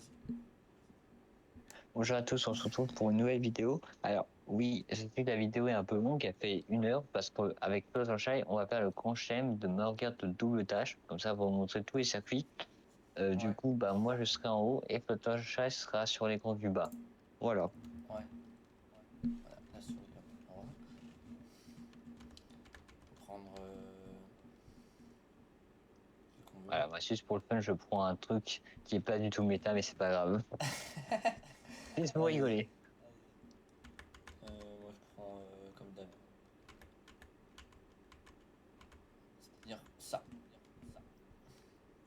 Vas-y. Bonjour à tous, on se retrouve pour une nouvelle vidéo. Alors oui, je sais que la vidéo est un peu longue, elle fait 1 heure parce qu'avec Fluttershy, on va faire le grand chelem de Morgard de double tâche, comme ça pour vous montrer tous les circuits. Du Ouais, coup, bah moi je serai en haut et Fluttershy sera sur l'écran du bas. Voilà. ouais. Voilà, la souris, hop, au revoir. Faut prendre ce qu'on veut. Voilà, bah, juste pour le fun, je prends un truc qui est pas du tout méta, mais c'est pas grave. C'est pour Vas-y. rigoler. Moi je prends comme d'hab. C'est-à-dire ça.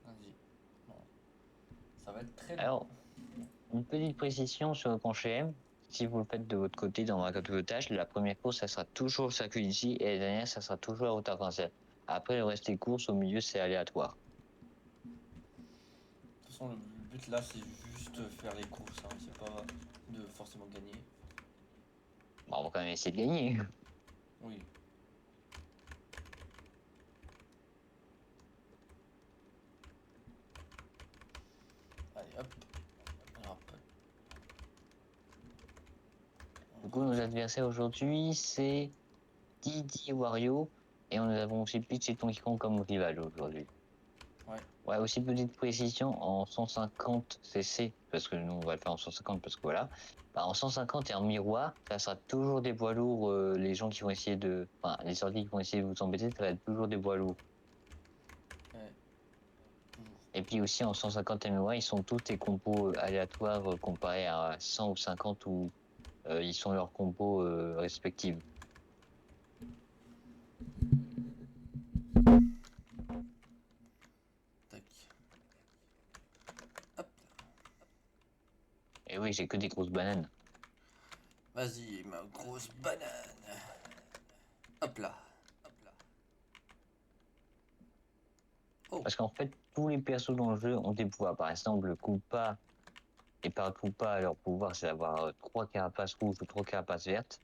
Vas-y. Bon. Ça va être très long. Alors, une petite précision sur le grand chelem. Si vous le faites de votre côté dans la carte de tâche, la première course, ça sera toujours le circuit ici et la dernière, ça sera toujours la route arc-en-ciel. Après, le reste des courses, au milieu, c'est aléatoire. De toute façon, le but là, c'est juste faire les courses. Hein. C'est pas de forcément gagner. Bon, on va quand même essayer de gagner. Oui. Allez, hop. Hop. Du coup, nos adversaires aujourd'hui, c'est Didi et Wario. Et nous avons aussi Peach et Donkey Kong comme rival aujourd'hui. Ouais. Ouais, aussi petite précision, en 150 cc, parce que nous on va le faire en 150 parce que voilà, bah, en 150 et en miroir, ça sera toujours des poids lourds, les gens qui vont essayer de, enfin les sorties qui vont essayer de vous embêter, ça va être toujours des poids lourds. Ouais. Toujours. Et puis aussi en 150 et miroir, ils sont tous des compos aléatoires comparés à 100 ou 50 où ils sont leurs compos respectifs. Tac. Hop. Et oui, j'ai que des grosses bananes. Vas-y, ma grosse banane. Hop là. Oh. Parce qu'en fait, tous les persos dans le jeu ont des pouvoirs. Par exemple, le Koopa et par Koopa, leur pouvoir c'est d'avoir 3 carapaces rouges ou 3 carapaces vertes.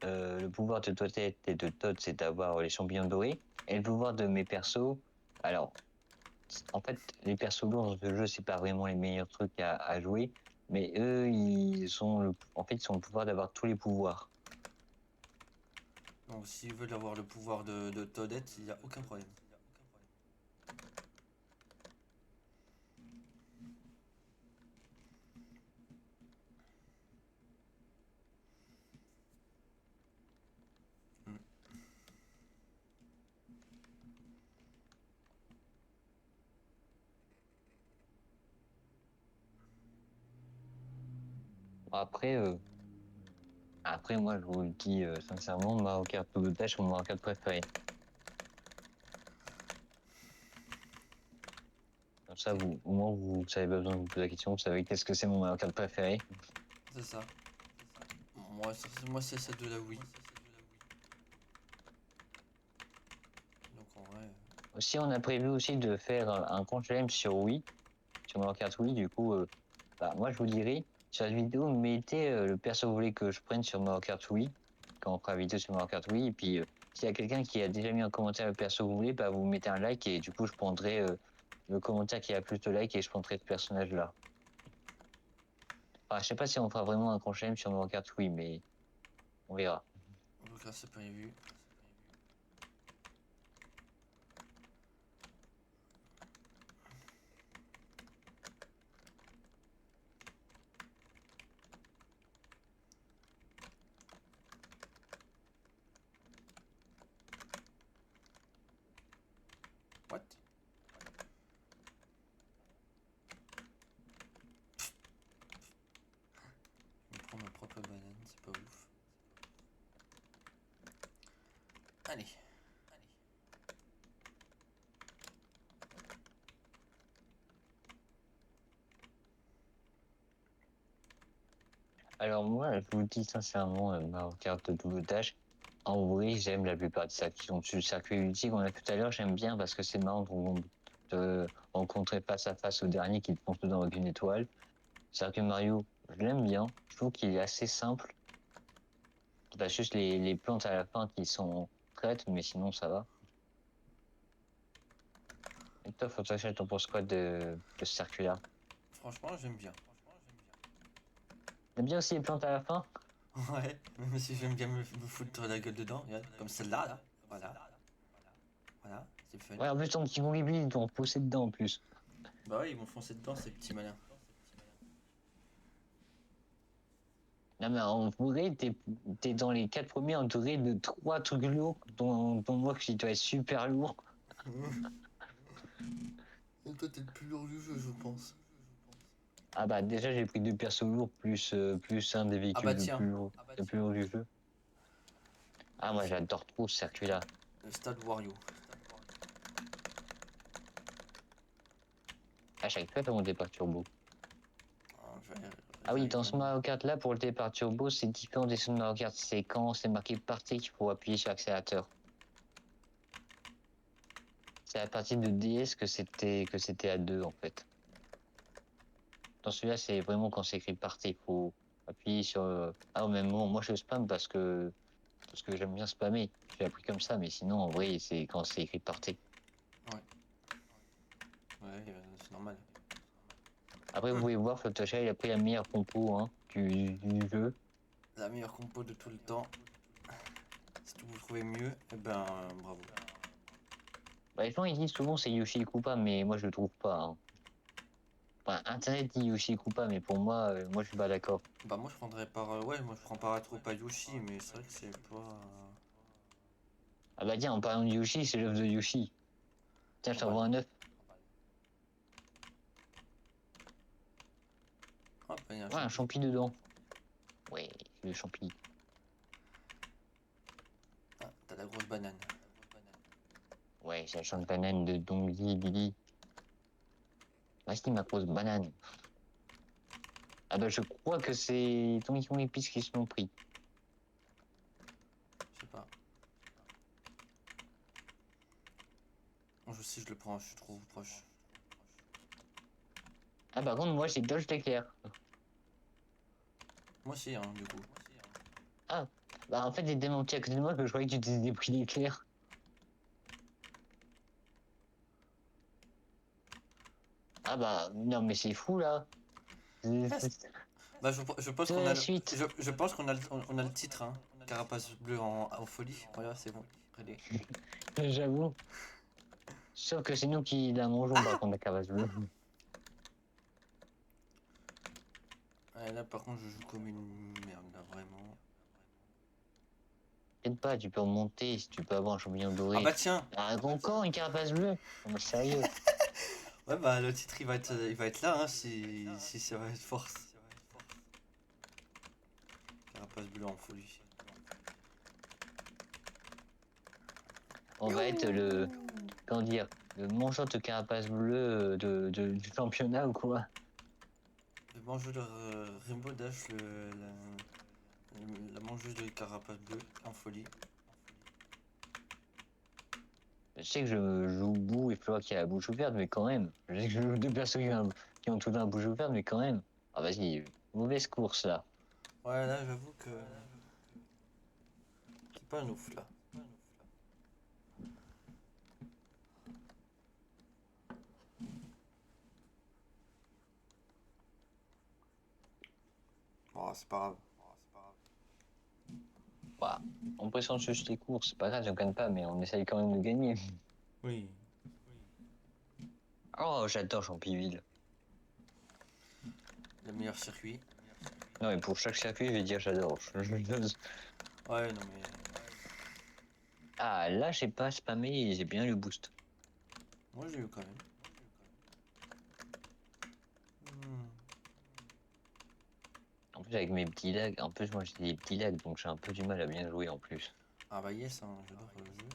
Le pouvoir de Toadette et de Todd, c'est d'avoir les champignons dorés. Et le pouvoir de mes persos, alors, en fait, les persos lourds dans ce jeu, c'est pas vraiment les meilleurs trucs à jouer, mais eux, en fait, ils ont le pouvoir d'avoir tous les pouvoirs. Donc s'ils veulent avoir le pouvoir de Toadette, il n'y a aucun problème. Hmm. Après, moi, je vous le dis sincèrement, Mario Kart Double Dash, c'est mon Mario Kart préféré. Comme ça, au moins, vous savez pas besoin de vous poser la question, vous savez qu'est-ce que c'est mon Mario Kart préféré. C'est ça. Moi c'est celle de la Wii. Donc en vrai. Aussi, on a prévu aussi de faire un compte chelem sur Wii, sur Mario Kart Wii. Du coup, bah, moi, je vous dirai sur la vidéo, mettez le perso que vous voulez que je prenne sur Mario Kart Wii, quand on fera la vidéo sur Mario Kart Wii. Et puis, s'il y a quelqu'un qui a déjà mis en commentaire le perso que vous voulez, bah, vous mettez un like et du coup, je prendrai le commentaire qui a plus de likes et je prendrai ce personnage-là. Enfin, je sais pas si on fera vraiment un compte chelem sur Mario Kart Wii, mais on verra. Donc là c'est prévu. What? Je me prends ma propre banane, c'est pas ouf. Allez. Alors moi, je vous le dis sincèrement, Mario Kart Double Dash, en vrai, j'aime la plupart des circuits qui sont dessus. Le circuit ultime qu'on a tout à l'heure, j'aime bien parce que c'est marrant de rencontrer face à face au dernier qui te fonce dedans avec une étoile. Le circuit Mario, je l'aime bien. Je trouve qu'il est assez simple. T'as juste les plantes à la fin qui sont prêtes, mais sinon ça va. Et toi, faut que t'en penses quoi de ce circuit-là? Franchement, j'aime bien. T'aimes bien aussi les plantes à la fin? Ouais, même si j'aime bien me foutre la gueule dedans, regarde, comme celle-là, là. Voilà. Voilà, c'est fun. Ouais, en plus, ton petit Ghibli, ils t'ont poussé dedans en plus. Bah ouais, ils vont foncer dedans, ces petits malins. Non, mais en vrai, t'es dans les 4 premiers entouré de 3 trucs lourds, dont moi qui dois être super lourd. Et toi, t'es le plus lourd du jeu, je pense. Ah bah, déjà, j'ai pris 2 persos lourds plus un des Ah véhicules bah tiens, le plus lourd du jeu. Ah, moi, j'adore trop ce circuit-là. le Stade Wario. À chaque fois, on départ turbo. Ah, Ah oui, dans ce vraiment. Mario Kart là, pour le départ turbo, c'est différent des autres Mario Kart. C'est quand c'est marqué partie qu'il faut appuyer sur l'accélérateur. C'est à partir de DS que c'était à 2 en fait. Dans celui-là, c'est vraiment quand c'est écrit partie, il faut appuyer sur. Ah, au même moment, moi je spam parce que j'aime bien spammer. J'ai appris comme ça, mais sinon en vrai, c'est quand c'est écrit partie. Ouais, c'est normal. Après, vous pouvez voir, Fluttershy, il a pris la meilleure compo hein, du jeu. La meilleure compo de tout le temps. Si vous trouvez mieux, eh ben bravo. Bah, les gens ils disent souvent c'est Yoshi Koopa, mais moi je le trouve pas. Hein. Enfin, Internet dit Yoshi Koopa, mais pour moi je suis pas d'accord. Bah moi je prendrais par... ouais, moi je prends par trop pas Yoshi, mais c'est vrai que c'est pas... Ah bah tiens, en parlant de Yoshi, c'est l'œuf de Yoshi. Tiens, je t'envoie un œuf. Ah bah il y a un Ouais, un champi. champi dedans. Ouais, c'est le champi. Ah, t'as la grosse banane. Ouais, c'est la champ de banane de Dongli Dili. Reste ma grosse banane. Ah bah je crois que c'est Donkey Kong Épices qui se l'ont pris. Je sais pas. Moi je sais, je le prends, je suis trop proche. Ah par contre, moi c'est Dodge d'éclair. Moi aussi, hein, du coup. Ah, bah en fait, t'es tellement petit à côté de moi que je croyais que tu t'étais des prix d'éclair. Ah bah, non mais c'est fou là. Bah je pense C'est qu'on a la le... suite. je pense on a le titre, hein. Carapace bleue en folie. Voilà, c'est bon. Allez. J'avoue. Sauf que c'est nous qui la mangeons par contre la cavasse bleue. Ouais, là par contre je joue comme une merde, là, vraiment. Peut-être pas, tu peux remonter si tu peux avoir un champignon Ah doré. bah tiens. Ah, encore une carapace bleue. Non mais sérieux. Ouais bah le titre il va être là, hein, si ça va être force. Carapace bleue en folie. On va être le, comment dire, le mangeur de carapace bleue du championnat ou quoi. Le mangeur de Rainbow Dash, la mangeuse de carapace bleue en folie. Je sais que je joue Bou et Flora qui a la bouche ouverte, mais quand même. Je sais que je joue deux personnes qui ont tout la bouche ouverte, mais quand même. Ah vas-y, mauvaise course là. Ouais là j'avoue que c'est pas un ouf là. Oh c'est pas grave. Bah, on présente juste les courses, c'est pas grave si on gagne pas, mais on essaye quand même de gagner. Oui. Oh, j'adore Champiville. Le meilleur circuit. Non, mais pour chaque circuit, je vais dire j'adore. Ouais non mais... Ah, là, j'ai pas spammé et j'ai bien le boost. Moi j'ai eu quand même. Hmm. En plus, avec mes petits lags, en plus, moi j'ai des petits lags, donc j'ai un peu du mal à bien jouer en plus. Ah bah yes, hein, j'adore le jeu.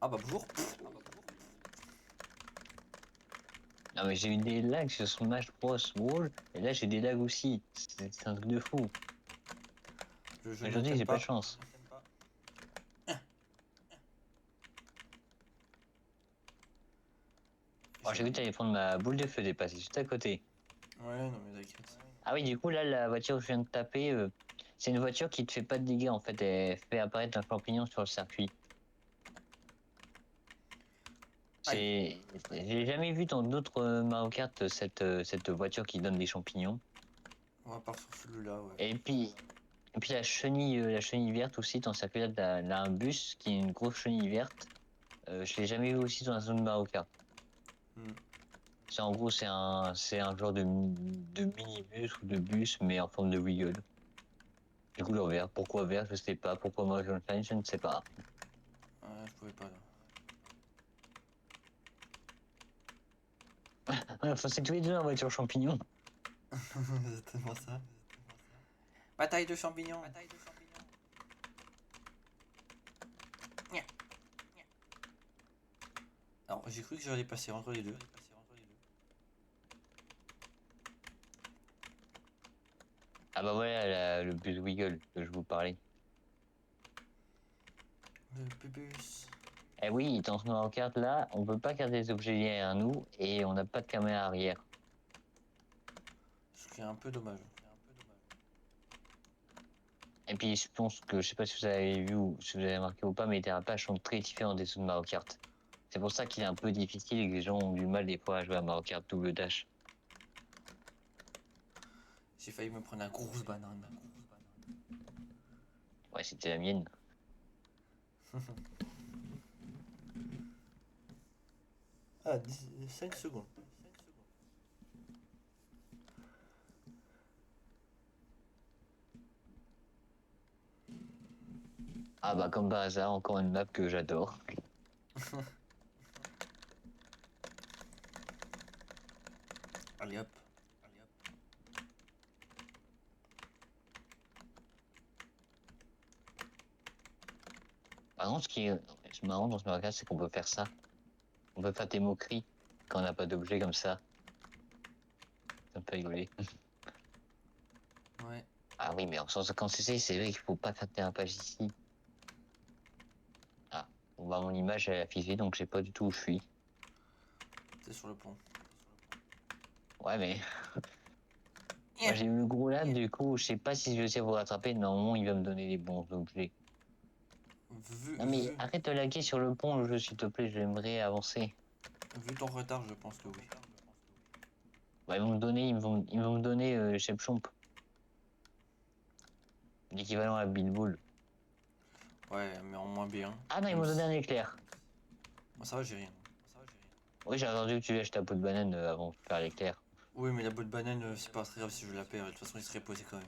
Ah bah bonjour. Non, mais j'ai eu des lags sur Smash Bros. Brawl, et là j'ai des lags aussi. C'est un truc de fou. Je ne Aujourd'hui, t'aime j'ai pas de pas. chance. Oh, j'ai vu que t'allais prendre ma boule de feu dépassée juste à côté. Ouais non mais t'inquiète. Ah oui, du coup, là, la voiture que je viens de taper, c'est une voiture qui te fait pas de dégâts en fait. Elle fait apparaître un champignon sur le circuit. C'est, j'ai jamais vu dans d'autres Mario Kart cette voiture qui donne des champignons. On va part sur celui-là, ouais. Et puis la chenille verte aussi, dans sa pilote, là, un bus qui est une grosse chenille verte. Je l'ai jamais vu aussi dans la zone Mario Kart. Hmm. C'est en gros, c'est un genre de minibus ou de bus, mais en forme de wiggle. Du coup, le vert. Pourquoi vert, je sais pas. Pourquoi Mario Sunshine, je ne sais pas. Ouais, je pouvais pas là. Enfin, c'est tous les deux en voiture champignon. C'est tellement ça. Bataille de champignons. Nya. Alors, j'ai cru que j'allais passer entre les deux. Ah bah voilà, le bus wiggle que je vous parlais. Le pubus. Eh oui, dans ce Mario Kart là, on peut pas garder des objets derrière nous et on n'a pas de caméra arrière. Ce qui est un peu dommage. Et puis je pense que, je sais pas si vous avez vu ou si vous avez remarqué ou pas, mais les dérapages sont très différents des autres Mario Kart. C'est pour ça qu'il est un peu difficile et que les gens ont du mal des fois à jouer à Mario Kart double dash. J'ai failli me prendre un grosse banane. Ouais, c'était la mienne. Ah, 5 secondes. Ah bah comme par hasard, encore une map que j'adore. Allez hop. Par contre, ce qui est marrant dans ce Mario Kart, c'est qu'on peut faire ça. On peut faire des moqueries quand on n'a pas d'objet comme ça. Ça me fait rigoler. Ouais, Ah oui, mais en 150cc, c'est vrai qu'il faut pas faire un page ici. Ah, bon bah mon image est affichée, donc je sais pas du tout où je suis. c'est sur le pont. Ouais, mais moi j'ai eu le gros lab, du coup, je sais pas si je vais réussir à vous rattraper. Normalement, il va me donner des bons objets. Non mais Vu, arrête de laguer sur le pont, le jeu, s'il te plaît, j'aimerais avancer. vu ton retard, je pense que oui. Bah, ils vont me donner Chomp, l'équivalent à Billboul. Ouais, mais en moins bien. Ah non, ils Même m'ont donné si... un éclair. Moi, ça va, j'ai rien. Oui, j'ai attendu que tu lâches ta peau de banane avant de faire l'éclair. Oui, mais la boule de banane, c'est pas très grave si je la perds. De toute façon, il serait posé quand même.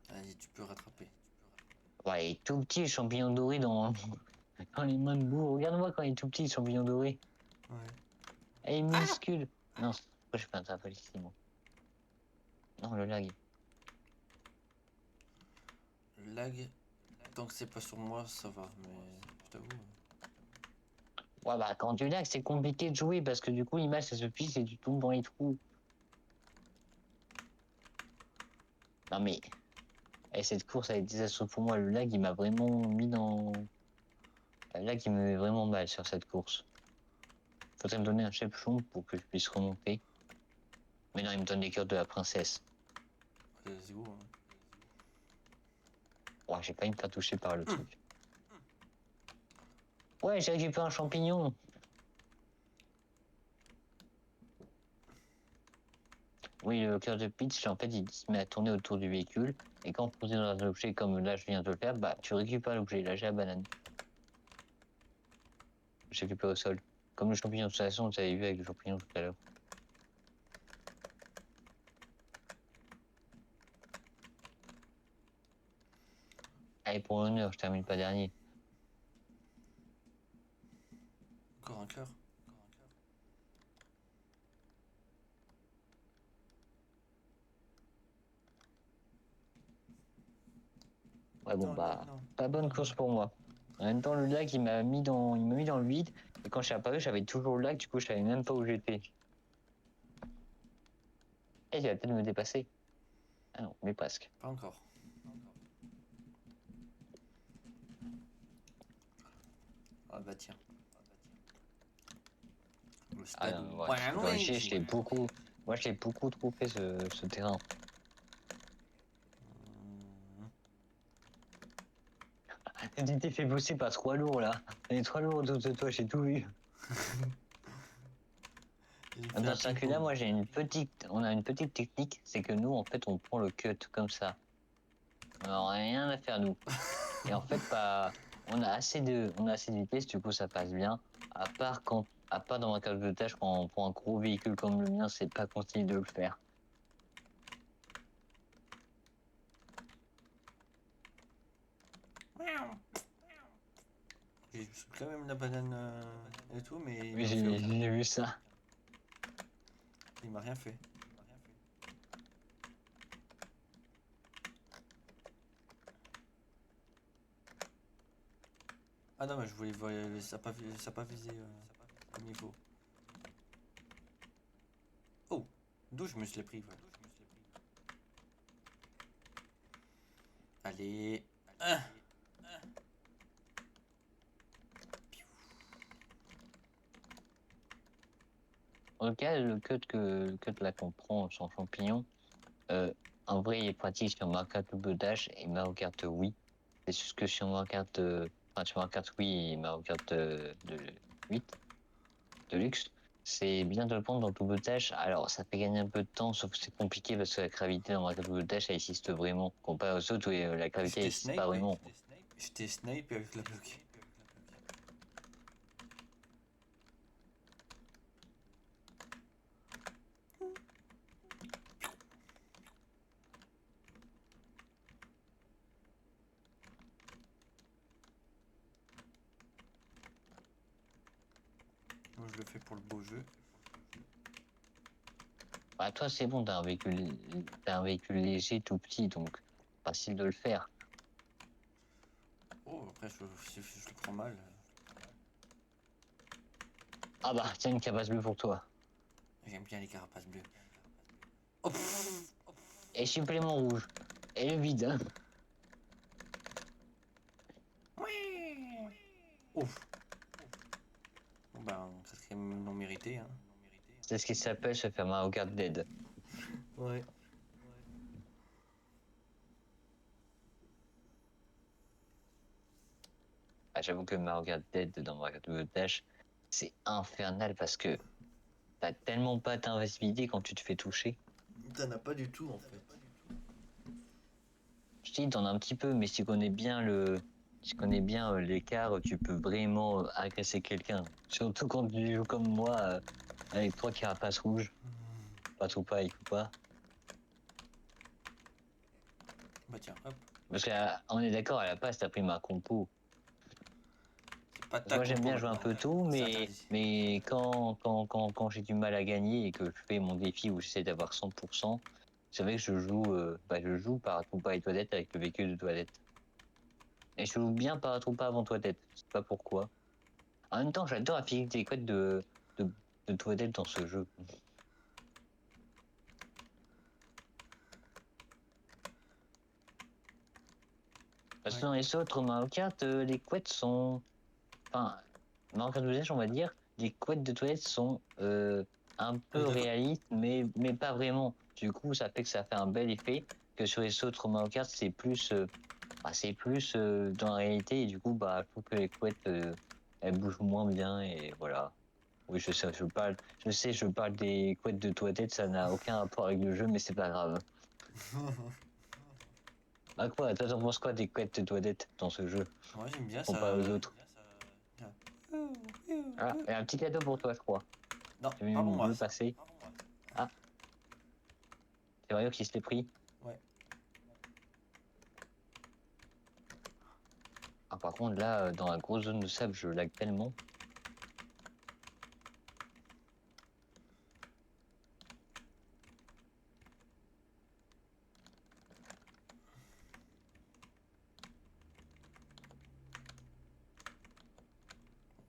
Vas-y, tu peux rattraper. Ouais, il est tout petit, le champignon doré dans les mains de boue. Regarde-moi quand il est tout petit, le champignon doré. Ouais. Elle est minuscule. Non, pourquoi je fais un trapèze ici, moi? Non, le lag. Le lag, tant que c'est pas sur moi, ça va. Mais je t'avoue. Ouais, bah, quand tu lag, c'est compliqué de jouer parce que du coup, l'image, ça se fiche et tu tombes dans les trous. Non, mais, cette course, elle est désastreuse pour moi. Le lag, il m'a vraiment mis dans. Le lag, il me met vraiment mal sur cette course. Faudrait me donner un chepchon pour que je puisse remonter. Mais non, il me donne les cœurs de la princesse. Let's go. Hein. Ouais, j'ai pas me faire toucher par le truc. Ouais, j'ai récupéré un champignon. Oui, le cœur de pitch, en fait, il se met à tourner autour du véhicule. Et quand on pose dans un objet comme là, je viens de le faire, bah, tu récupères l'objet. Là, j'ai la banane. J'ai récupéré au sol. Comme le champignon de toute façon, vous avez vu avec le champignon tout à l'heure. Allez, pour l'honneur, je termine pas dernier. Encore un cœur. Ouais, bon, Non, non, bah, non. pas bonne course pour moi. En même temps, le lag, il m'a mis dans le vide. Et quand je suis apparu, j'avais toujours le lag, du coup, je savais même pas où j'étais. Et il va peut-être me dépasser. Ah non, mais presque. Pas encore. Ah bah tiens. Le Ah stade non, ouais, Waluigi. je l'ai beaucoup trop fait ce terrain. Tu t'es fait bosser par 3 lourds là. Les 3 lourds autour de toi, j'ai tout vu. J'ai fait un Dans ce circuit-là, ping-pong. moi on a une petite technique, c'est que nous, en fait, on prend le cut comme ça. On n'a rien à faire nous. Et en fait, bah, on a assez de vitesse, du coup, ça passe bien. À part dans un cas de tâche, quand on prend un gros véhicule comme le mien, c'est pas conseillé de le faire. J'ai quand même la banane et tout, mais il Oui, m'a fait aucun. j'ai vu ça. Il m'a rien fait. Ah non, mais je voulais voir, ça a pas visé comme il faut. Oh, d'où je me suis pris, ouais. Allez. Ah. En tout cas, le cut là qu'on prend sans champignon, euh, en vrai, il est pratique sur Mario Kart double dash et Mario Kart Wii. C'est juste que sur Mario Kart, sur Mario Kart Wii et Mario Kart de 8 de luxe, c'est bien de le prendre dans double dash. Alors, ça fait gagner un peu de temps, sauf que c'est compliqué parce que la gravité dans Mario Kart double dash, elle existe vraiment. Comparé aux autres où la gravité, elle J'étais existe pas snipé. vraiment. J'étais snipé avec la bloquée. Moi, je le fais pour le beau jeu. Bah, toi, c'est bon, t'as un véhicule léger, tout petit, donc facile de le faire. Oh, après, si je le prends mal. Ah bah, tiens, une cabasse bleue pour toi. J'aime bien les carapaces bleues. Oh, pff. Et supplément rouge. Et le vide, hein. Ouf. Bon, ben, quatrième non mérité, hein. C'est ce qui s'appelle se faire Mario Kart Dead. Ouais. Ah, j'avoue que Mario Kart Dead dans Mario Kart Double Dash, c'est infernal parce que t'as tellement pas d'invincibilité quand tu te fais toucher. T'en as pas du tout, en fait. Je te dis, t'en as un petit peu, mais si tu connais bien si tu connais bien l'écart, tu peux vraiment agresser quelqu'un. Surtout quand tu joues comme moi, avec 3 carapaces rouges. Pas tout pas, écoute pas. Bah tiens, hop. Parce qu'on est d'accord, à la base, t'as pris ma compo. C'est pas Parce que ta moi, j'aime compo bien jouer un maintenant. peu tout, C'est interdit. mais quand j'ai du mal à gagner et que je fais mon défi où j'essaie d'avoir 100%, c'est vrai que je joue par Troupa et Toilette avec le véhicule de Toilette. Et je joue bien par Troupa avant Toilette, je sais pas pourquoi. En même temps, j'adore la physique des codes de, de Toilette dans ce jeu. Parce que Ouais. dans les autres Mario Kart, les couettes sont... Enfin, Mario Kart Double Dash, on va dire, les couettes de toilette sont un peu D'accord. réalistes, mais pas vraiment. Du coup, ça fait que ça fait un bel effet. Que sur les autres Mario Kart, c'est plus dans la réalité. Et du coup, bah, je trouve que les couettes, elles bougent moins bien. Et voilà. Oui, je parle des couettes de toilette, ça n'a aucun rapport avec le jeu, mais c'est pas grave. Ah quoi, toi, t'en penses quoi des couettes de toilette dans ce jeu, Moi, j'aime bien comparé ça. aux autres? Tiens. Ah, et un petit cadeau pour toi, je crois. Non, J'ai vu pas pour moi le ça. passer. Ah, c'est Mario qui se l'est pris. Ouais. Ah, par contre, là, dans la grosse zone de sable, je lag tellement.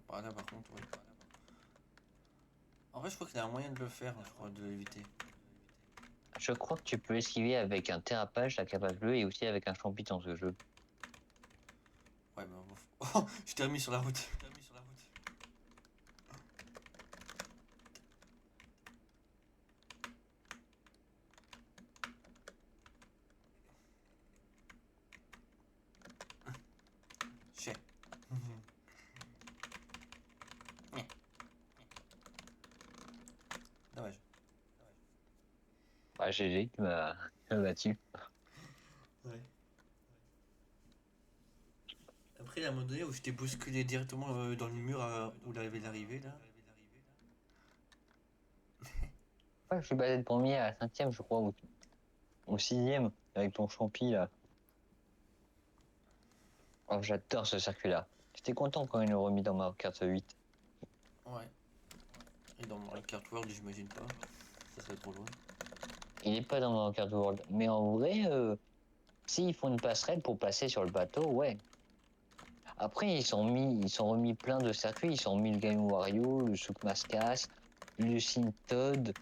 Bah là, par contre, ouais. En vrai, je crois qu'il y a un moyen de le faire, hein, je crois, de l'éviter. Je crois que tu peux esquiver avec un dérapage, la capace bleue, et aussi avec un champi dans ce jeu. Ouais, bah, bof. Oh, je t'ai remis sur la route. Ah, GG, tu m'as battu. Ouais. Après, il y a un moment donné où je t'ai bousculé directement dans le mur où il avait l'arrivée là. Ouais, je suis passé de premier à la 5e, je crois, ou au 6e, avec ton champi là. Oh, j'adore ce circuit-là. J'étais content quand ils l'ont remis dans Mario Kart 8. Ouais. Et dans Mario Kart World, j'imagine pas. Ça serait trop loin. Il est pas dans Mario Kart World. Mais en vrai, s'ils font une passerelle pour passer sur le bateau, ouais. Après, ils sont remis plein de circuits. Ils sont remis le Game Wario, le Souk Maskas, le Todd,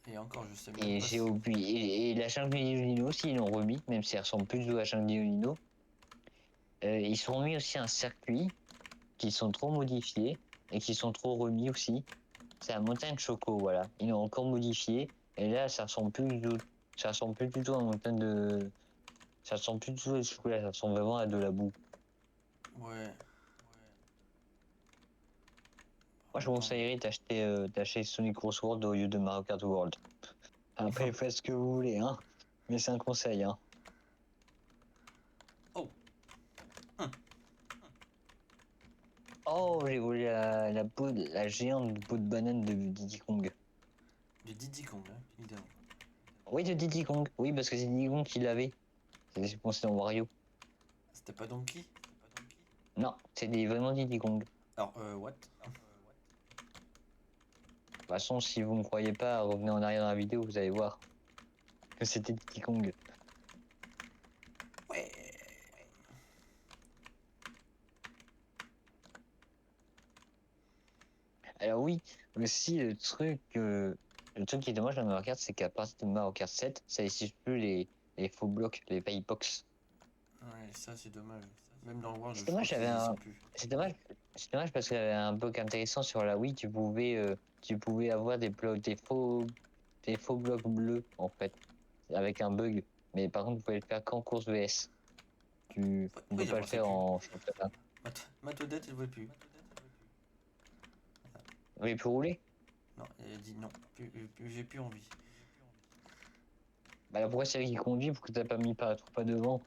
Et encore, je sais même et pas j'ai si. oublié. Et la jungle Violino aussi, ils l'ont remis, même si elle ressemble plus à la jungle Violino. Ils sont remis aussi un circuit qui sont trop modifiés et qui sont trop remis aussi. C'est la montagne Choco, voilà. Ils l'ont encore modifié. Et là, ça ressemble plus du tout à la montagne de. Ça ressemble plus du tout à du chocolat, ça ressemble vraiment à de la boue. Ouais. Moi, En je même vous temps. conseillerais d'acheter Sonic Crossworld au lieu de Mario Kart World. Après, faites ce que vous voulez, hein. Mais c'est un conseil, hein. Oh! Hum. Oh, j'ai volé la géante peau de banane de Diddy Kong. De Diddy Kong, hein, évidemment. Oui, de Diddy Kong. Oui, parce que c'est Diddy Kong qui l'avait. C'est pensé dans Wario. C'était pas Donkey? Non, vraiment Diddy Kong. Alors, what? De toute façon, si vous me croyez pas, revenez en arrière dans la vidéo, vous allez voir que c'était Diddy Kong. Ouais! Alors oui, aussi le truc qui est dommage dans Mario Kart, c'est qu'à partir de Mario Kart 7, ça n'existe plus les faux blocs, les paybox. Ouais, ça c'est dommage. Même dans le World, C'est je crois dommage, qu'ils existent plus. c'est dommage, c'est dommage parce qu'il y avait un bug intéressant sur la Wii, tu pouvais avoir des faux blocs bleus, en fait, avec un bug. Mais par contre, vous pouvez le faire qu'en course VS. On Pourquoi peut il pas le avançait faire plus? en championnat. Ma Toadette, il veut plus. Vous avez pu rouler? Non, elle dit non. J'ai plus envie. Bah alors pourquoi c'est elle qui conduit? Pourquoi t'as pas mis pas devant?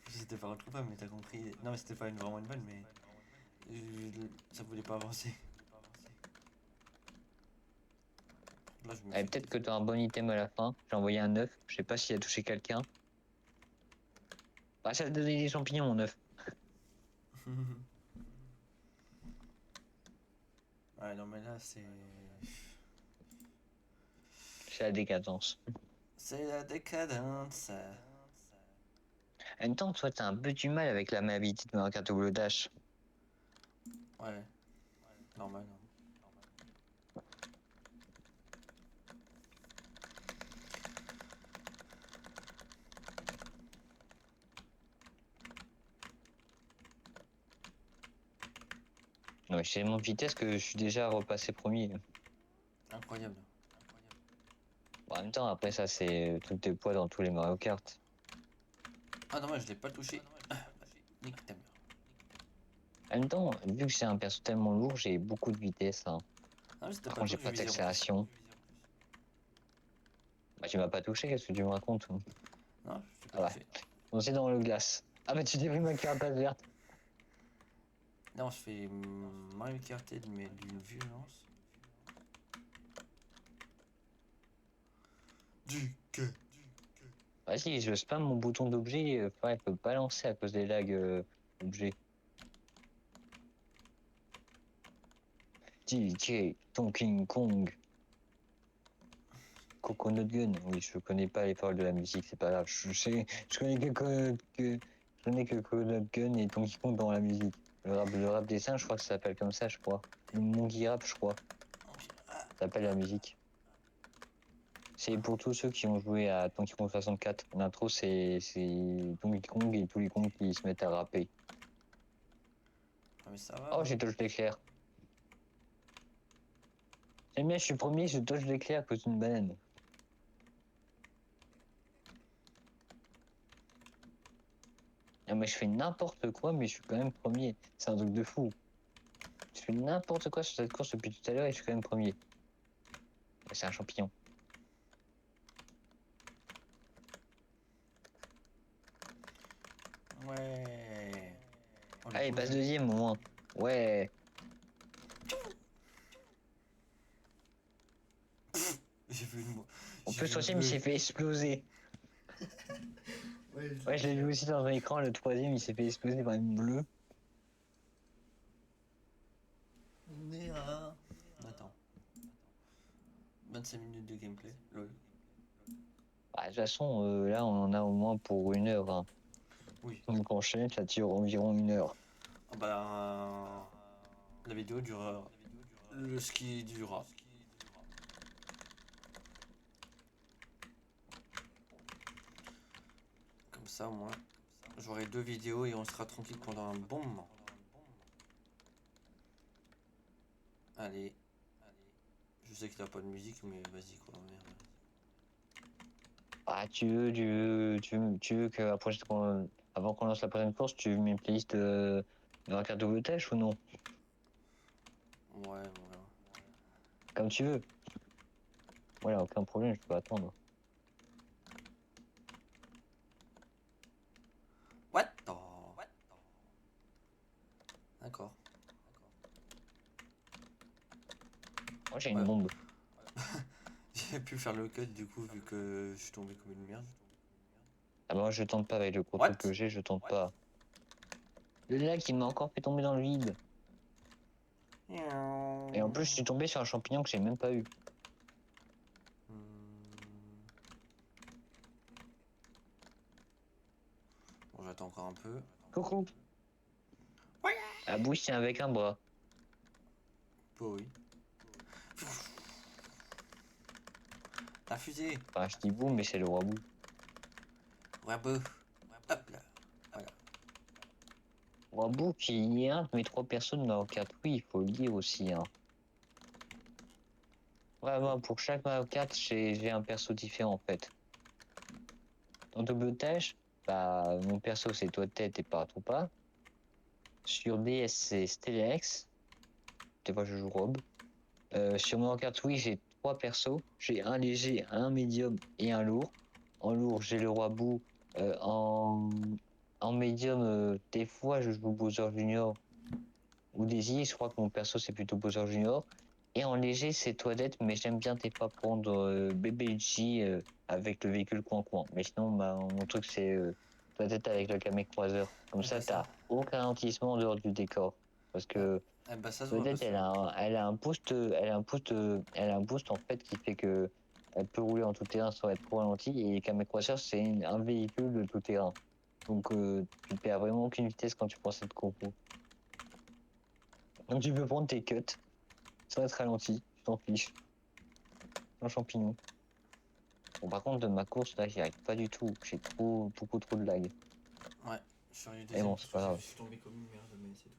C'était pas un trou pas, mais t'as compris. Non, mais c'était pas vraiment une vanne, mais. Ça voulait pas avancer. Là, je me Eh, fais peut-être des. que t'as un bon item à la fin. J'ai envoyé un œuf. Je sais pas s'il a touché quelqu'un. Bah, ça a donné des champignons, mon œuf. Ouais, non, mais là, c'est. C'est la décadence. C'est la décadence. En même temps, toi, t'as un peu du mal avec la maniabilité de Mario Kart Double Dash. Ouais, normal. Ouais, j'ai tellement de vitesse que je suis déjà repassé premier. Incroyable. Bon, en même temps, après, ça, c'est tout tes poids dans tous les Mario Kart. Ah, dommage, je l'ai pas touché. Nique ta mère. En même temps, vu que j'ai un perso tellement lourd, j'ai beaucoup de vitesse, hein. Ah, mais c'était Par pas contre, toi j'ai que je pas visais en plus. d'accélération. Bah, tu m'as pas touché, qu'est-ce que tu me racontes? Non, je t'ai pas Ah bah, touché. on est dans le glace. Ah bah, tu t'es pris ma carapace verte. Non, je fais Mario Karted, mais d'une violence. Du que. Vas-y, je spam mon bouton d'objet, il peut pas lancer à cause des lags objet. DJ Donkey Kong. Coconut Gun. Oui, je connais pas les paroles de la musique, c'est pas grave. Je connais je connais que Coconut Gun et Donkey Kong dans la musique. Le rap des singes, je crois que ça s'appelle comme ça, je crois. Le Monkey Rap, je crois. Ça s'appelle la musique. C'est pour tous ceux qui ont joué à Donkey Kong 64. L'intro, c'est Donkey Kong et tous les Kong qui se mettent à rapper. Ah, mais ça va, Oh, hein. j'ai touché l'éclair. J'aime bien, je suis premier, je touche l'éclair à cause d'une banane. Ah, mais je fais n'importe quoi, mais je suis quand même premier. C'est un truc de fou. Je fais n'importe quoi sur cette course depuis tout à l'heure et je suis quand même premier. C'est un champignon. Ouais. Oh, le Allez, pauvre. passe deuxième au moins. Ouais. J'ai vu une. En J'ai plus, vu troisième, il bleu. s'est fait exploser. Ouais, je l'ai vu aussi dans un écran. Le troisième, il s'est fait exploser par une bleue. On est à. Attends. 25 minutes de gameplay. Lol. Bah, de toute façon, là, on en a au moins pour 1 heure. Hein. Oui. Donc, enchaîne, ça dure environ 1 heure. Ah bah. La vidéo durera. Le ski durera. Comme ça, au moins. J'aurai 2 vidéos et on sera tranquille pendant un bon moment. Allez. Je sais qu'il n'y a pas de musique, mais vas-y quoi, merde. Ah, tu veux que avant qu'on lance la prochaine course, tu mets une playlist de la carte double tâche ou non? Ouais, voilà. Comme tu veux. Voilà, aucun problème, je peux attendre. What? Oh. D'accord. Moi, j'ai une Ouais. bombe. J'ai pu faire le cut du coup, vu que je suis tombé comme une merde. Ah, bah, moi, je tente pas avec le gros truc que What? j'ai, je tente pas. Le lac, il m'a encore fait tomber dans le vide. Et en plus, je suis tombé sur un champignon que j'ai même pas eu. Bon, j'attends encore un peu. Coucou. La bouche, c'est avec un bras. Bah oui. La fusée. Enfin, je dis boum, mais c'est le roi bout. Ouais, bah. Hop là. Voilà. Roi bout qui est un de mes 3 personnes dans 4. Oui, il faut le dire aussi. Hein. Vraiment, pour chaque Mario 4, j'ai un perso différent en fait. Dans Double Dash, bah, mon perso c'est Toi Tête et Paratroopa. Sur DS, c'est Stellax. Des fois, je joue Rob. Sur Mario Kart, oui, j'ai 3 persos. J'ai un léger, un médium et un lourd. En lourd, j'ai le roi Boo. En médium, des fois, je joue Bowser Junior ou Daisy. Je crois que mon perso, c'est plutôt Bowser Junior. Et en léger, c'est Toadette, mais j'aime bien des fois prendre BBG avec le véhicule coin-coin. Mais sinon, bah, mon truc, c'est Toadette avec le Kamek Croiseur. Comme Eh bah ça, ça. t'as aucun ralentissement en dehors du décor. Parce Eh, que eh bah ça se voit Toadette, parce que. elle a un boost en fait qui fait que elle peut rouler en tout terrain sans être trop ralentie. Et Kamek Croiseur, c'est un véhicule de tout terrain. Donc, tu perds vraiment aucune vitesse quand tu prends cette compo. Donc, tu peux prendre tes cuts sans être ralenti, tu t'en fiches. Un champignon. Bon, par contre, de ma course, là, j'y arrive pas du tout. J'ai beaucoup trop de lag. Ouais. Je suis arrivé Mais deuxième bon, parce c'est que pas je grave. suis tombé comme une merde, mais c'est tout.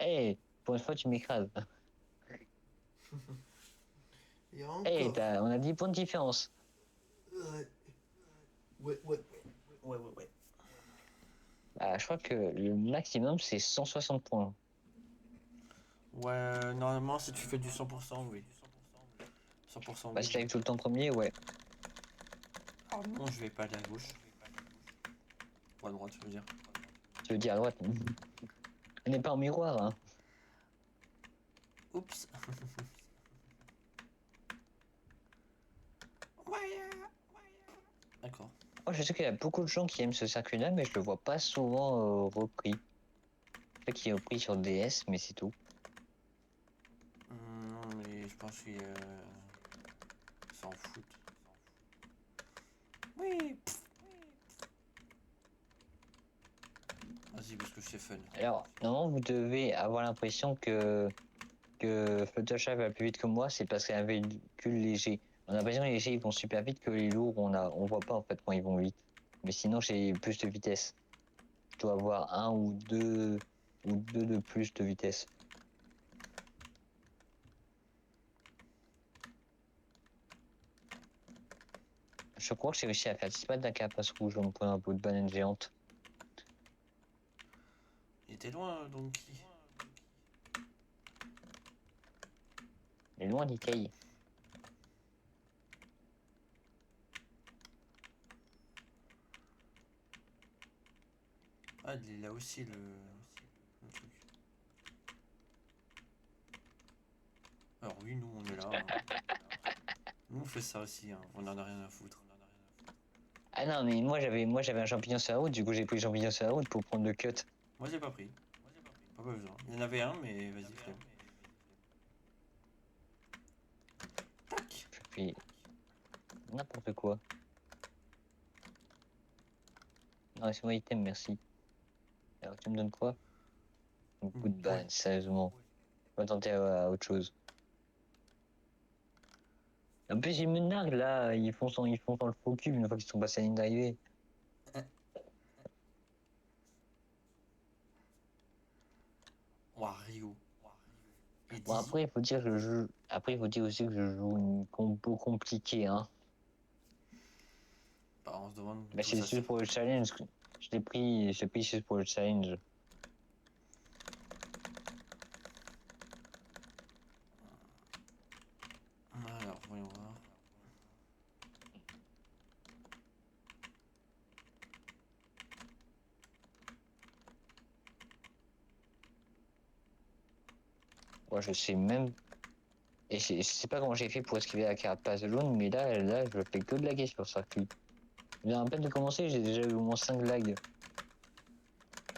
Hey, pour une fois, tu m'écrases. Et Hey, encore. on a 10 points de différence. Ouais. Ouais, ouais. Ouais, ouais, ouais. Bah, je crois que le maximum, c'est 160 points. Ouais, normalement, si tu fais du 100%, oui. 100% Bah, oui. si t'arrives tout le temps premier, ouais. Oh non, je vais pas aller à gauche. Ou à droite, je veux dire. Tu veux dire à droite. On n'est pas en miroir, hein. Oups. Ouais. D'accord. Oh, je sais qu'il y a beaucoup de gens qui aiment ce circuit-là, mais je le vois pas souvent repris. Je sais qu'il est repris sur DS, mais c'est tout. Non, mais je pense qu'ils s'en foutent. Oui. Vas-y, parce que c'est fun. Alors, normalement, vous devez avoir l'impression que Fluttershy va plus vite que moi, c'est parce qu'il y a un véhicule léger. On a l'impression que les légers ils vont super vite, que les lourds, on voit pas en fait quand ils vont vite. Mais sinon, j'ai plus de vitesse. Je dois avoir un ou deux de plus de vitesse. Je crois que j'ai réussi à faire disparaître la carapace rouge en me prenant un bout de banane géante. Donkey. Il est loin d'Ikei. Ah, il est là aussi, le truc. Alors oui, nous, on est là. Nous, on fait ça aussi, hein. On en a rien à foutre. Ah non, mais moi j'avais un champignon sur la route, du coup j'ai pris le champignon sur la route pour prendre le cut. Moi, j'ai pas pris. Pas besoin. Il y en avait un, mais vas-y, flemme. Tac. Je fais n'importe quoi. Non, laisse-moi item, merci. Alors tu me donnes quoi? Un coup de Ouais. balle, sérieusement. On va tenter à autre chose. En plus, ils me narguent là, ils font dans le faux cube une fois qu'ils sont passés à la ligne d'arrivée. Wario. Et Bon, Dizzy. après, il faut dire que après, il faut dire aussi que je joue une compo compliquée, hein. Bah, on se demande Bah, d'où c'est ça juste sort. pour le challenge. Je l'ai pris juste pour le challenge. Alors, voyons voir. Moi, je sais même. Et je sais pas comment j'ai fait pour esquiver la carapace jaune, mais là, je fais que de laguer sur le circuit. À peine de commencer, j'ai déjà eu au moins 5 lags.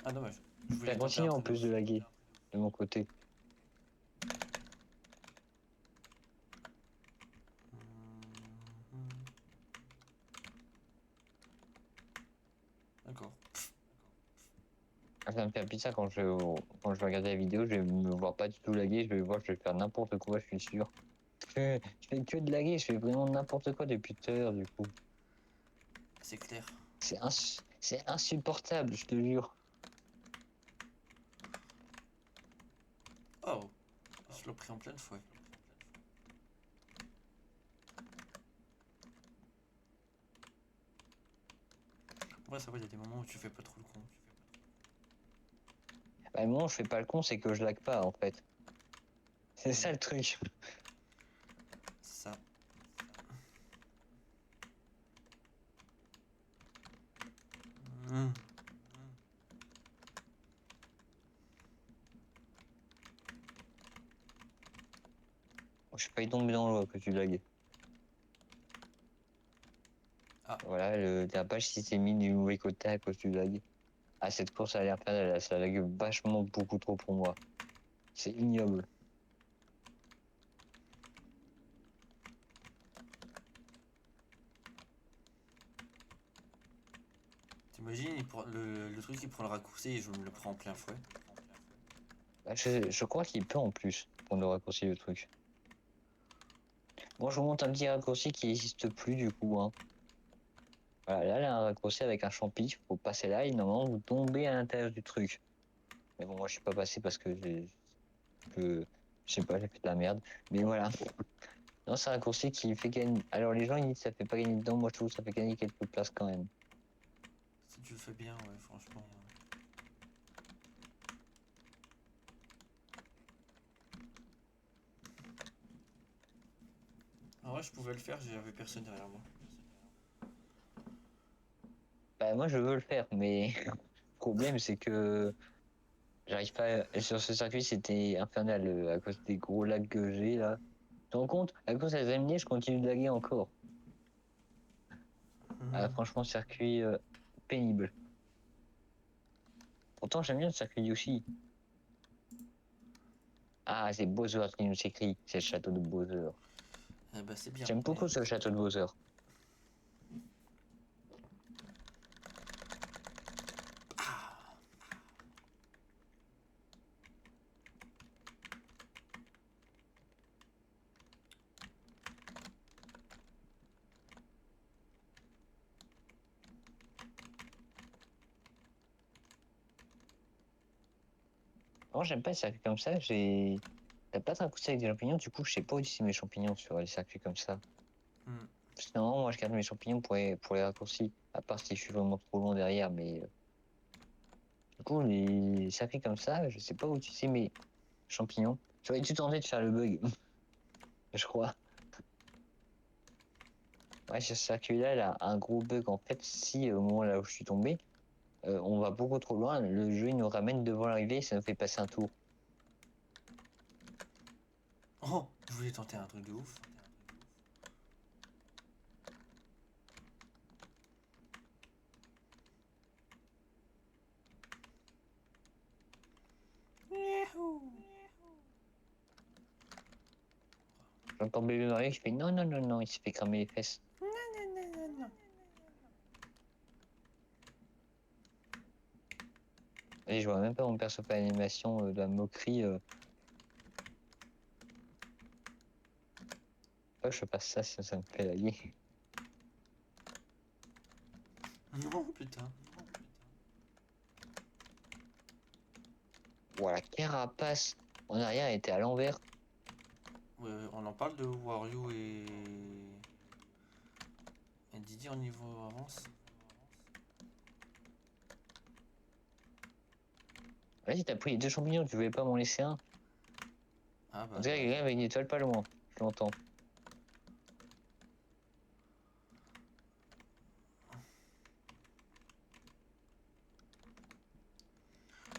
Ah, dommage. Je voulais Ça tenter continue un en truc de plus de ouf. laguer, de mon côté. D'accord. Ça me fait pizza quand je vais regarder la vidéo, je vais me voir pas du tout laguer, je vais voir, je vais faire n'importe quoi, je suis sûr. Je fais que de laguer, je fais vraiment n'importe quoi depuis tout à l'heure, du coup. C'est clair. C'est insupportable, je te jure. Oh. Je l'ai pris en pleine fois. Ouais, ça va, il y a des moments où tu fais pas trop le con. Bah, moi, je fais pas le con, c'est que je lag pas, en fait. C'est ça le truc. Ça. Hmm. Je suis pas tombé dans l'eau à cause du lag. Ah. Voilà, le dérapage qui s'est mis du mauvais côté à cause du lag. Ah, cette course a l'air faire, ça lag vachement beaucoup trop pour moi. C'est ignoble. T'imagines, le truc il prend le raccourci et je me le prends en plein fouet. Bah, je crois qu'il peut en plus pour nous raccourcir le truc. Bon, je vous montre un petit raccourci qui n'existe plus du coup, hein. Voilà, là, un raccourci avec un champi, faut passer là et normalement vous tombez à l'intérieur du truc. Mais bon, moi je suis pas passé parce que je, je sais pas, j'ai fait de la merde. Mais voilà. Non, c'est un raccourci qui fait gagner. Alors les gens ils disent que ça fait pas gagner dedans, moi je trouve que ça fait gagner quelques places quand même. Si tu le fais bien, ouais, franchement. Ah ouais, je pouvais le faire, j'avais personne derrière moi. Bah moi je veux le faire, mais le problème c'est que j'arrive pas. Sur ce circuit c'était infernal à cause des gros lags que j'ai là. Tu te rends compte? À cause des MD, je continue de laguer encore. Ah, franchement, circuit pénible. Pourtant, j'aime bien le circuit aussi. Ah, c'est Bowser qui nous écrit. C'est le château de Bowser. Eh bah c'est bien. J'aime beaucoup ce château de Bowser. Moi, j'aime pas les circuits comme ça. T'as pas un coup avec des champignons, du coup, je sais pas utiliser mes champignons sur les circuits comme ça. Hmm. Parce que normalement, moi, je garde mes champignons pour les raccourcis. À part si je suis vraiment trop loin derrière, mais coup, ça fait comme ça, je sais pas où tu sais mes champignons. J'aurais dû tenter de faire le bug, je crois. Ouais, sur celui-là, il a un gros bug. En fait, si au moment là où je suis tombé, on va beaucoup trop loin, le jeu il nous ramène devant l'arrivée et ça nous fait passer un tour. Oh, je voulais tenter un truc de ouf. J'entends bébé Mario qui fait non, non, non, non, il s'est fait cramer les fesses. Et je vois même pas mon perso faire l'animation de la moquerie. Pas que je fasse ça, ça me fait laguer. Non, putain. Voilà, carapace en arrière était à l'envers. Ouais, on en parle de Wario et Didi en niveau avance. Vas-y, t'as pris les 2 champignons, tu voulais pas m'en laisser un. Ah En bah tout cas, ouais. quelqu'un avec une étoile pas loin, je l'entends.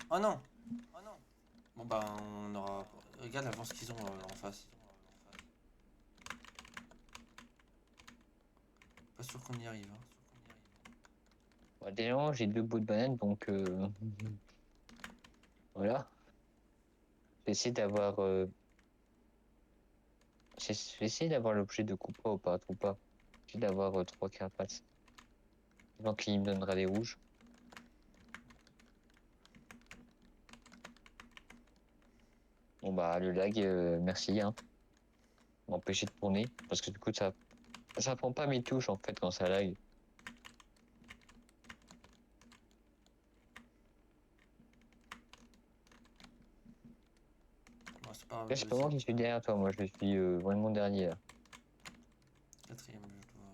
Oh non. Bon bah on aura... Regarde l'avance qu'ils ont en face. Pas sûr qu'on y arrive. Hein. Bon, déjà, j'ai 2 bouts de banane, donc voilà. J'ai essayé d'avoir j'ai essayé d'avoir l'objet de Koopa ou pas, Koopa. J'ai essayé d'avoir 3 carapaces. Donc il me donnera des rouges. Bon bah le lag, merci hein. M'empêcher de tourner. Parce que du coup ça prend pas mes touches en fait quand ça lag. Bon, c'est pas Là c'est pas moi qui suis derrière toi, moi je suis vraiment dernier là. quatrième, je dois...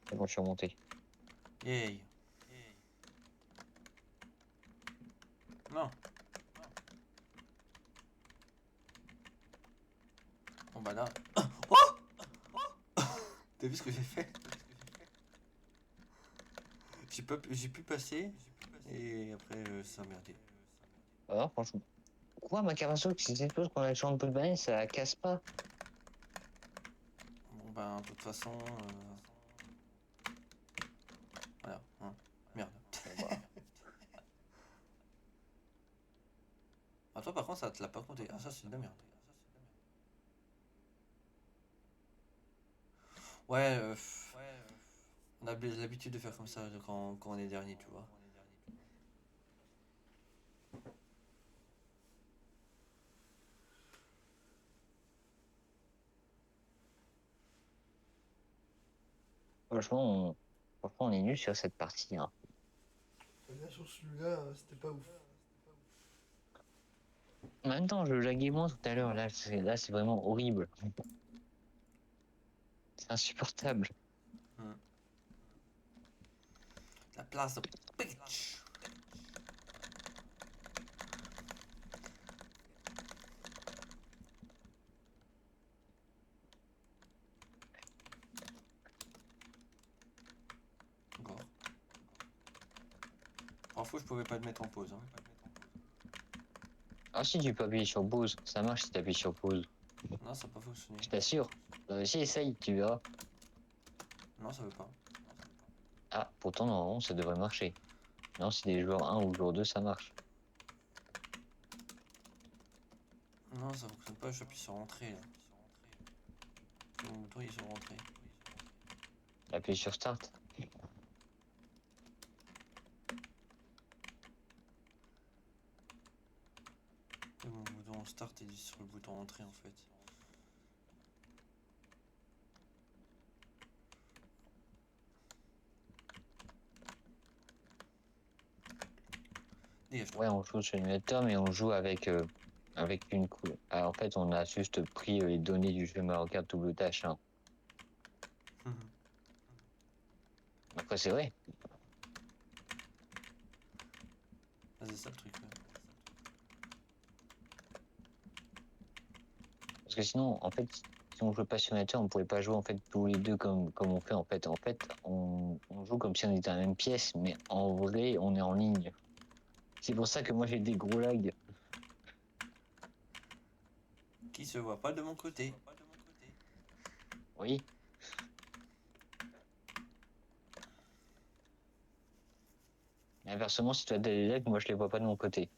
C'est bon, je suis remonté. Yay. Non. Bon bah là... Oh. T'as vu ce que j'ai fait? J'ai pu passer et après ça a merdé. Alors franchement. Quoi ma carapace si c'est chose qu'on a le champ de peu de banane, ça la casse pas. Bon bah de toute façon... Voilà. Hein. Merde. Bon, bah. Ah toi par contre ça te l'a pas compté. Ah ça c'est de la merde. Ouais, on a l'habitude de faire comme ça quand on est dernier, tu vois. Franchement, on est nul sur cette partie. Hein. Là, sur celui-là, c'était pas ouf. En même temps, je laguais moins tout à l'heure. Là, c'est vraiment horrible. C'est insupportable. La place de Peach. Encore. Parfois je pouvais pas le mettre en pause. Hein. Ah si tu peux appuyer sur pause, ça marche si tu appuies sur pause. Non, ça n'a pas fonctionné. Je t'assure. Si, essaye, tu verras. Non, ça veut pas. Ah, pourtant, normalement, ça devrait marcher. Non, si des joueurs 1 ou joueur 2, ça marche. Non, ça fonctionne pas, j'appuie sur entrée là. Mon bouton il est sur entrée. Appuie sur start. Et mon bouton start est sur le bouton entrée en fait. Dégage-toi. Ouais, on joue sur l'émulateur, mais on joue avec une couleur. Ah, en fait, on a juste pris les données du jeu Mario Kart Double Dash. Hein. Après, c'est vrai. que sinon, en fait, si on jouait pas sur ordinateur, on pourrait pas jouer en fait tous les deux comme on fait en fait. En fait, on joue comme si on était dans la même pièce, mais en vrai, on est en ligne. C'est pour ça que moi j'ai des gros lags. Qui se voit pas de mon côté. Oui. Et inversement, si tu as des lags, moi je les vois pas de mon côté.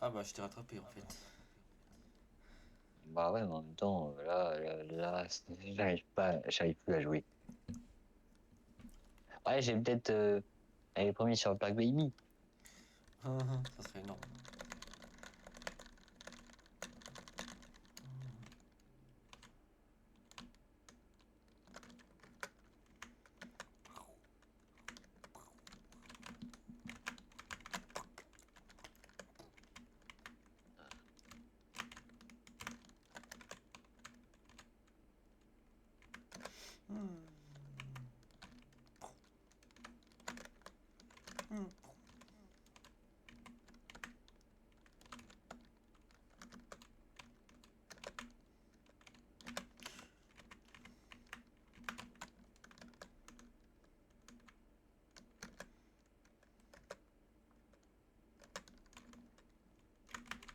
Ah bah je t'ai rattrapé en fait. Bah ouais, mais en même temps, j'arrive plus à jouer. Ouais, j'ai peut-être les premiers sur Black Baby. Ça serait énorme.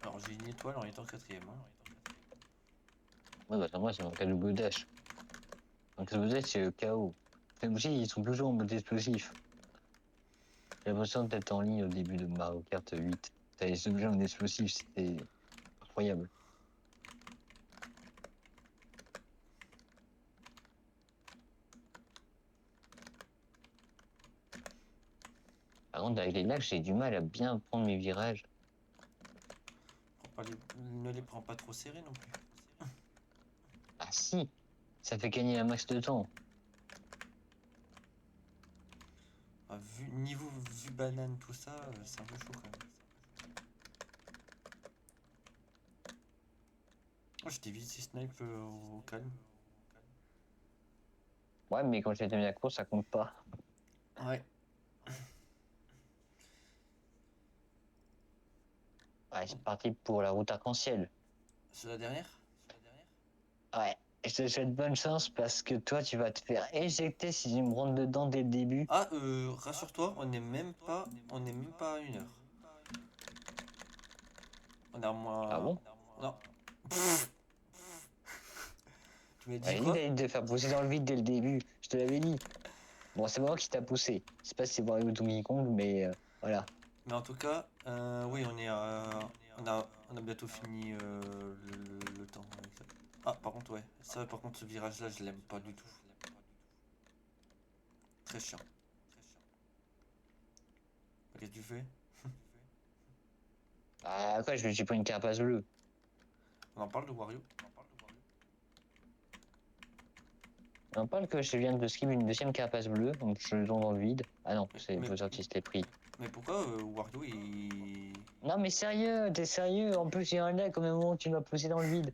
Alors j'ai une étoile en étant quatrième. Hein. Ouais, bah moi, c'est mon cas double dash. Donc double dash, c'est le chaos. C'est aussi, ils sont toujours en mode explosif. J'ai l'impression d'être en ligne au début de Mario Kart 8. T'as les objets en explosif, c'était incroyable. Par contre, avec les lags, j'ai du mal à bien prendre mes virages. Ne les prends pas trop serrés non plus. Ah si, ça fait gagner un max de temps. Ah, niveau vue banane, tout ça, c'est un peu chaud quand même. Oh, je t'ai visé snipe au calme. Ouais, mais quand j'ai terminé la course, ça compte pas. Ouais. Ouais, c'est parti pour la route arc-en-ciel. C'est la dernière. Ouais, je te souhaite bonne chance parce que toi, tu vas te faire éjecter si tu me rentres dedans dès le début. Ah, rassure-toi, on n'est même pas à 1 heure. On est à Ah moins. bon? Non. Tu m'as dit Ouais, quoi? il de faire pousser dans le vide dès le début, je te l'avais dit. Bon, c'est moi qui t'a poussé. Je sais pas si c'est Wario ou Donkey Kong, mais voilà. Mais en tout cas, oui, on a bientôt fini le temps. Exact. Ah, par contre, ouais. Ça, par contre, ce virage-là, je l'aime pas du tout. Très chiant. Qu'est-ce que tu fais? Ah, quoi, je me suis pris une carapace bleue. On en parle de Wario? On parle que je viens de skip une deuxième carapace bleue, donc je le donne dans le vide. Ah non, c'est Mais, vos artistes les pris. mais pourquoi Wario il. Non mais sérieux, t'es sérieux? En plus, il y a un lag au même moment où tu m'as poussé dans le vide.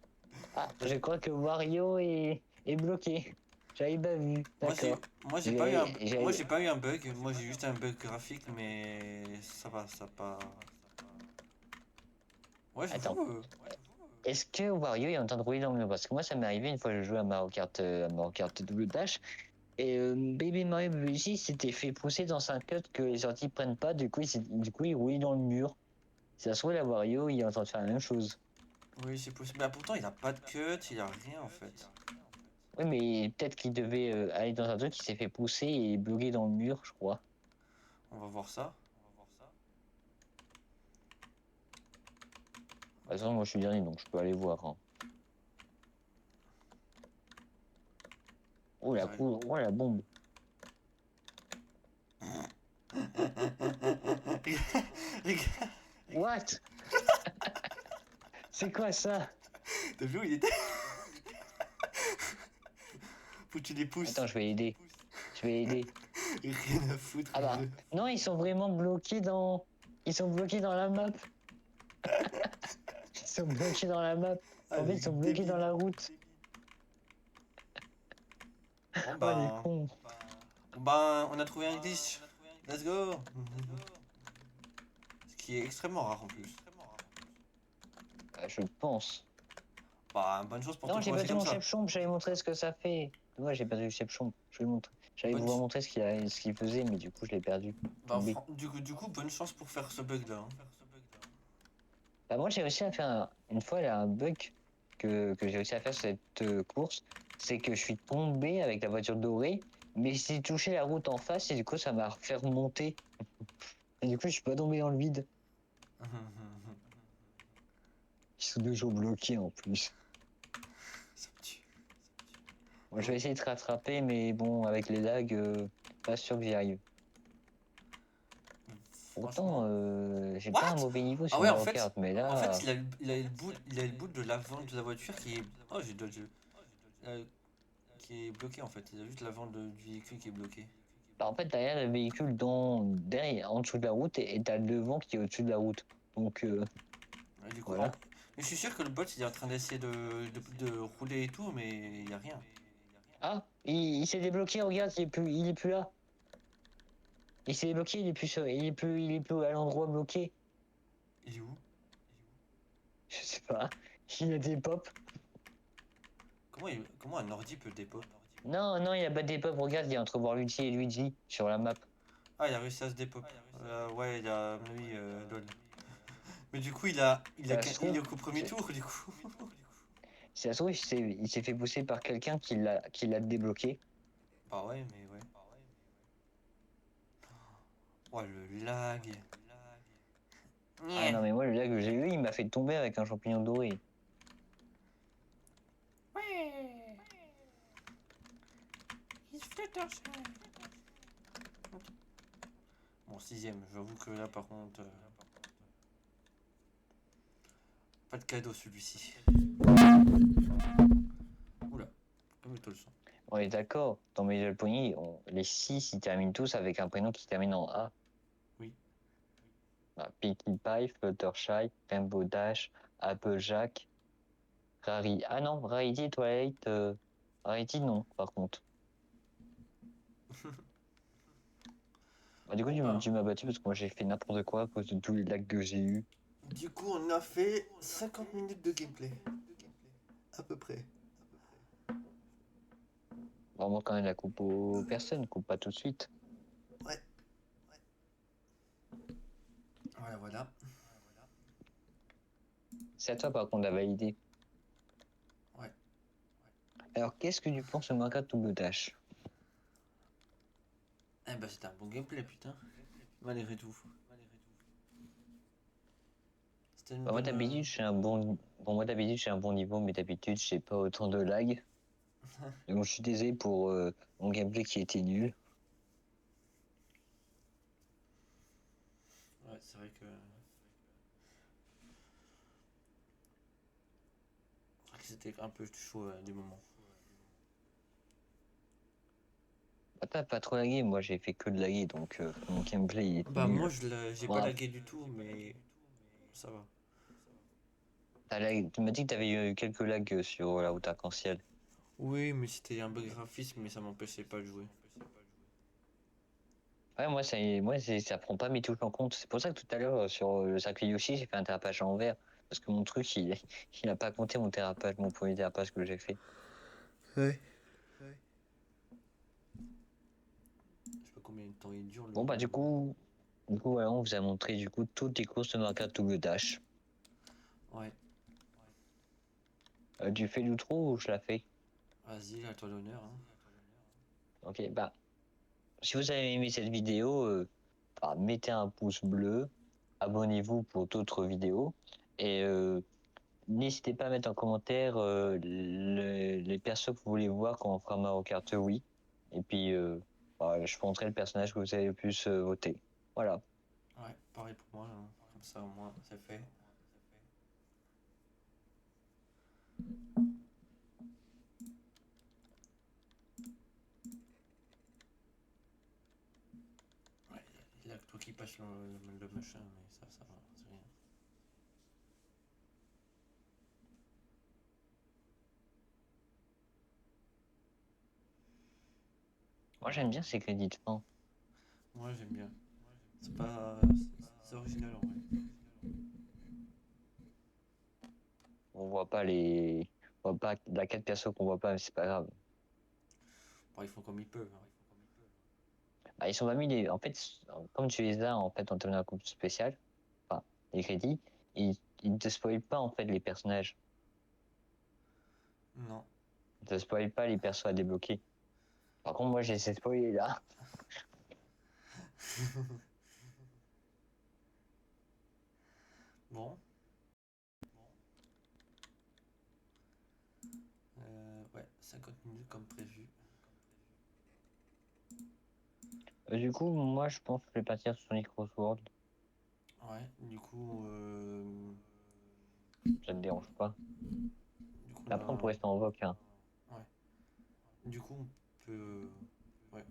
Ah, je crois que Wario est bloqué. J'avais pas vu, Moi j'ai d'accord. moi j'ai pas eu moi j'ai pas eu un bug, moi j'ai juste un bug graphique mais ça va, ça pas. Ouais, je Attends, joue. est-ce que Wario est en train de rouler dans le mur? Parce que moi, ça m'est arrivé une fois, je jouais à Mario Kart Double Dash. Et Baby Mario BBJ s'était fait pousser dans un cut que les orties prennent pas, du coup il roulait dans le mur. Si ça se trouve, la Wario, il est en train de faire la même chose. Oui, c'est possible. Bah pourtant il a pas de cut, il a rien en fait. Oui, mais peut-être qu'il devait aller dans un truc, il s'est fait pousser et bloqué dans le mur, je crois. On va voir ça. De toute façon, moi je suis dernier, donc je peux aller voir. Hein. Oh J'arrive. oh la bombe. Regarde, What? C'est quoi ça? t'as vu où il était? Faut que tu les pousses. Attends, je vais aider. Je vais aider. Rien à foutre. Ah bah, non, ils sont vraiment bloqués dans. Ils sont bloqués dans la map. Ils sont bloqués dans la map. En fait, ils sont bloqués dans la route. Bon Oh les bah, cons. Ben, on a trouvé un glitch. Let's go. Ce qui est extrêmement rare en plus. Je pense. Bah, bonne chance pour Non, te j'ai progresser perdu comme mon ça. chef chambre, j'allais montrer ce que ça fait. Ouais, j'ai perdu le chef chambre, je vais le montrer. J'allais Bonne pouvoir ch- montrer ce qu'il faisait, mais du coup, je l'ai perdu. Bah, Tombé. du coup, bonne chance pour faire ce bug là. Hein. Bah, moi, j'ai réussi à faire une fois, il y a un bug que j'ai réussi à faire sur cette course. C'est que je suis tombé avec la voiture dorée, mais j'ai touché la route en face et du coup, ça m'a fait remonter. Et du coup, je suis pas tombé dans le vide. Ils sont toujours bloqués en plus. Ça me tue. Moi, je vais essayer de te rattraper, mais bon, avec les lags, pas sûr que j'y arrive. Pourtant, Franchement. j'ai pas un What? mauvais niveau Ah sur ouais, Mario Kart, mais en fait, là, il a le bout de l'avant de la voiture qui est. Oh, j'ai dodge. Qui est bloqué en fait. Il a juste l'avant du véhicule qui est bloqué. bah, en fait, derrière le véhicule, derrière, en dessous de la route, et t'as le devant qui est au-dessus de la route. Donc, Et du coup, voilà. mais je suis sûr que le bot il est en train d'essayer de rouler et tout, mais il y a rien. Ah, il s'est débloqué, regarde, il est plus là. Il s'est débloqué, il est plus à l'endroit bloqué. Il est où? Je sais pas. Il a des pop. Comment un ordi peut dépop? Non, non, il a pas des pop. Regarde, il y a entre Luigi et Luigi sur la map. Ah, il a réussi à se dépop. Ouais, il a, à mon avis, lol. Mais du coup, Ça se il est trouve, qu'au premier tour, du coup. ça se trouve, il s'est fait pousser par quelqu'un qui l'a débloqué. Bah ouais, mais ouais. Oh, le lag. Ah Nyeh. non, mais moi, le lag que j'ai eu, il m'a fait tomber avec un champignon doré. Ouais. Il Fluttershy. Bon, sixième, j'avoue que là, par contre, pas de cadeau celui-ci. Oula, calme-toi le son. On est d'accord, dans mes Little les 6, ils terminent tous avec un prénom qui termine en A. Oui. Bah, Pinkie Pie, Fluttershy, Rainbow Dash, Applejack, Rarity. Ah non, Rarity, Twilight, Rarity non, par contre. Bah, du coup, Bon ben, tu m'as battu parce que moi j'ai fait n'importe quoi à cause de tous les lags que j'ai eu. Du coup, on a fait 50 minutes de gameplay. À peu près. Vraiment quand même la coupe aux personnes, coupe pas tout de suite. Ouais. voilà, voilà. C'est à toi par contre à valider. Ouais. Alors qu'est-ce que tu penses de Mario Double Dash? Eh ben, c'était un bon gameplay, putain. Malgré tout. C'était une Bah, moi bonne. d'habitude j'ai un bon. Bon moi d'habitude j'ai un bon niveau, mais d'habitude j'ai pas autant de lag. Donc je suis désolé pour mon gameplay qui était nul. Ouais, c'est vrai que. C'était un peu chaud du moment. Bah, t'as pas trop lagué, moi j'ai fait que de laguer, donc mon gameplay il est Bah, moi, nul. j'ai pas Voilà. lagué du tout, mais ça va. Tu m'as dit que t'avais eu quelques lags sur la route arc-en-ciel. Oui, mais c'était un bug graphisme, mais ça m'empêchait pas de jouer. Ouais, ça prend pas mes touches en compte. C'est pour ça que tout à l'heure, sur le circuit Yoshi, j'ai fait un dérapage en vert. Parce que mon truc, il a pas compté mon dérapage, mon premier dérapage que j'ai fait. Ouais. Je sais pas combien de temps il dure le. Bon, bah, du coup, voilà, on vous a montré, du coup, toutes les courses de Mario Kart Double Dash. Ouais. Tu fais l'outro ou je la fais? Vas-y, à toi l'honneur. Hein. Ok, bah, si vous avez aimé cette vidéo, bah, mettez un pouce bleu, abonnez-vous pour d'autres vidéos, et n'hésitez pas à mettre en commentaire les persos que vous voulez voir quand on fera Mario Kart Wii. Et puis, bah, je montrerai le personnage que vous avez le plus voté. Voilà. Ouais, pareil pour moi. Hein. Comme ça, au moins, c'est fait. Ouais, il y a que toi qui passe le machin, mais ça va, c'est rien. Moi j'aime bien ces crédits de fin. Moi j'aime bien. C'est pas. C'est original en vrai. On voit pas les. On voit pas la 4 persos qu'on voit pas, mais c'est pas grave. Bon, ils font comme ils peuvent. Hein. Bah, ils sont pas mis les. En fait, comme tu les as en fait en termes de compte spécial, enfin, les crédits, ils ne te spoilent pas en fait les personnages. Non. Ils te spoilent pas les persos à débloquer. Par contre, moi j'ai ces spoilés là. Bon. Ouais, 50 minutes comme prévu. Du coup, moi je pense que je vais partir sur Sonic Crossworld. Ouais, du coup. Ça te dérange pas. Du coup, Après, on pourrait rester en voc, hein. ouais. Du coup, on peut. Ouais.